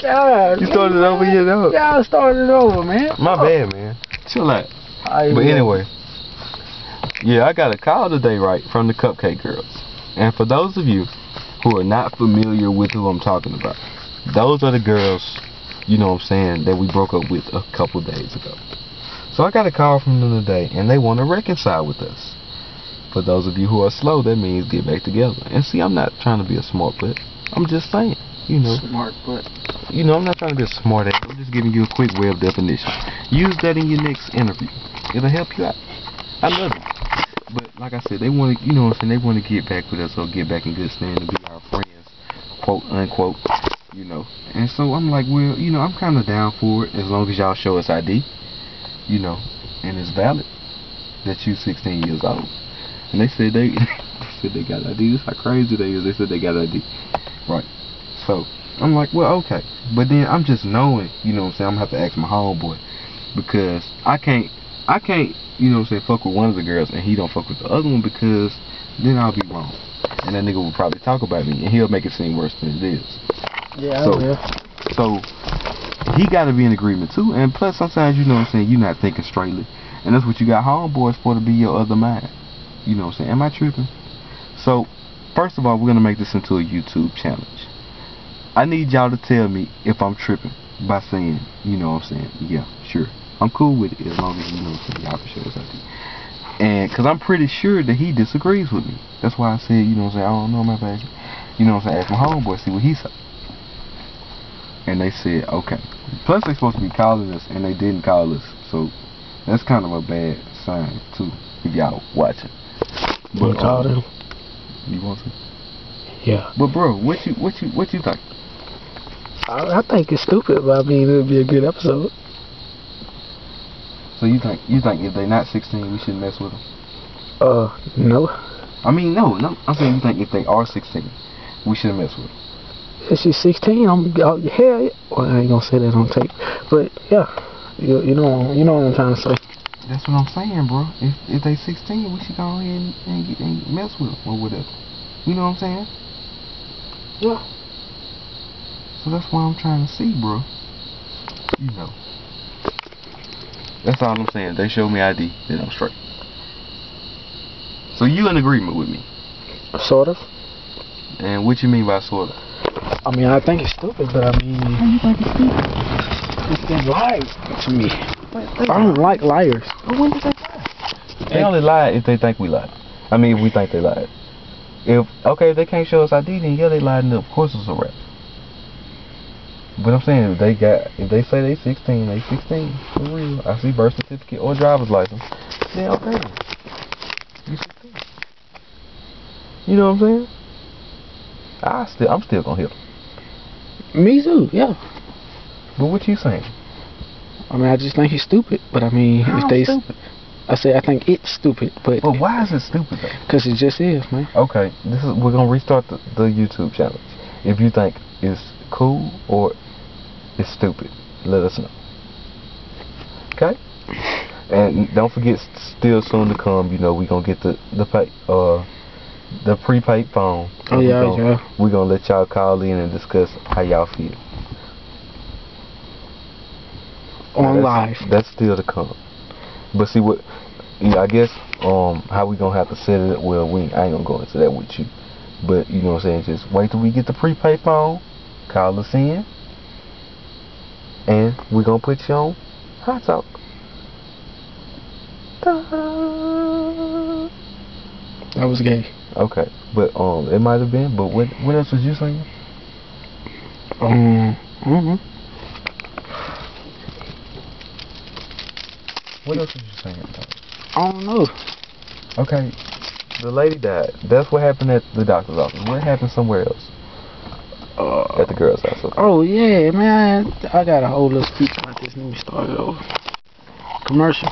God, You started it over here, though. Y'all started it over, man. My bad, man. Chill out. Right, But man. anyway, yeah, I got a call today, right, from the Cupcake Girls. And for those of you who are not familiar with who I'm talking about, those are the girls, you know what I'm saying, that we broke up with a couple days ago. So I got a call from them today, and they want to reconcile with us. For those of you who are slow, that means get back together. And see, I'm not trying to be a smart butt. I'm just saying, you know. Smart butt. You know, I'm not trying to be a smart ass. I'm just giving you a quick web definition. Use that in your next interview. It'll help you out. I love it. But like I said, they want to, you know what I'm saying, they want to get back with us or get back in good standing, be our friends, quote unquote, you know. And so I'm like, well, you know, I'm kind of down for it as long as y'all show us ID, you know, and it's valid that you 16 years old. And they said they said they got ID. This is how crazy they is. They said they got ID. Right. So I'm like, well, okay. But then I'm just knowing, you know what I'm saying, I'm gonna have to ask my homeboy, because I can't, you know what I'm saying, fuck with one of the girls and he don't fuck with the other one, because then I'll be wrong. And that nigga will probably talk about me and he'll make it seem worse than it is. Yeah, so, I will. So he gotta be in agreement too. And plus sometimes, you know what I'm saying, you're not thinking straightly. And that's what you got homeboys for, to be your other mind. You know what I'm saying? Am I tripping? So, first of all, we're going to make this into a YouTube challenge. I need y'all to tell me if I'm tripping by saying, you know what I'm saying, yeah, sure. I'm cool with it as long as, you know what I'm saying, y'all can show us something. And, because I'm pretty sure that he disagrees with me. That's why I said, you know what I'm saying, I don't know my baby. You know what I'm saying, ask my homeboy, see what he said. And they said, okay. Plus, they supposed to be calling us, and they didn't call us. So, that's kind of a bad sign, too, if y'all watching. But, You called him? You want to? Yeah. But bro, what you think? I think it's stupid, but I mean it'll be a good episode. So you think if they're not 16, we shouldn't mess with them? No. I mean, no. I'm saying you think if they are 16, we shouldn't mess with them. If she's 16, hell yeah. Well, I ain't gonna say that on tape, but yeah, you know what I'm trying to say. That's what I'm saying, bro. If they 16, we should go ahead and mess with them or whatever. You know what I'm saying? Yeah. So that's what I'm trying to see, bro. You know. That's all I'm saying. They show me ID, then I'm straight. So you in agreement with me? Sort of. And what you mean by sort of? I mean, I think it's stupid, but I mean... How you think it's stupid? It's been lied to me. I don't like liars. But when did they lie? They only lie if they think we lied. I mean, if we think they lied. If they can't show us ID, then yeah, they lied, and of course it's a rap. But I'm saying, if they say they 16, they 16. For real. I see birth certificate or driver's license. Then okay. You 16. You know what I'm saying? I'm still gonna hit them. Me too, yeah. But what you saying? I mean, I just think he's stupid. But I mean, How if they, stupid? I say I think it's stupid. But why is it stupid though? Because it just is, man. Okay, we're gonna restart the YouTube challenge. If you think it's cool or it's stupid, let us know. Okay? And don't forget, still soon to come. You know, we gonna get the prepaid phone. Oh yeah. We're gonna let y'all call in and discuss how y'all feel. On live. That's still to come. But see what, I guess how we gonna have to set it. Well, I ain't gonna go into that with you. But you know what I'm saying. Just wait till we get the prepaid phone. Call us in, and we're gonna put you on Hot Talk. That was gay. Okay, but it might have been. But what else was you saying? What else was you saying? I don't know. Okay, the lady died. That's what happened at the doctor's office. What happened somewhere else? At the girl's house. Okay. Oh yeah, man. I got a whole little speech about this new started over. Commercial.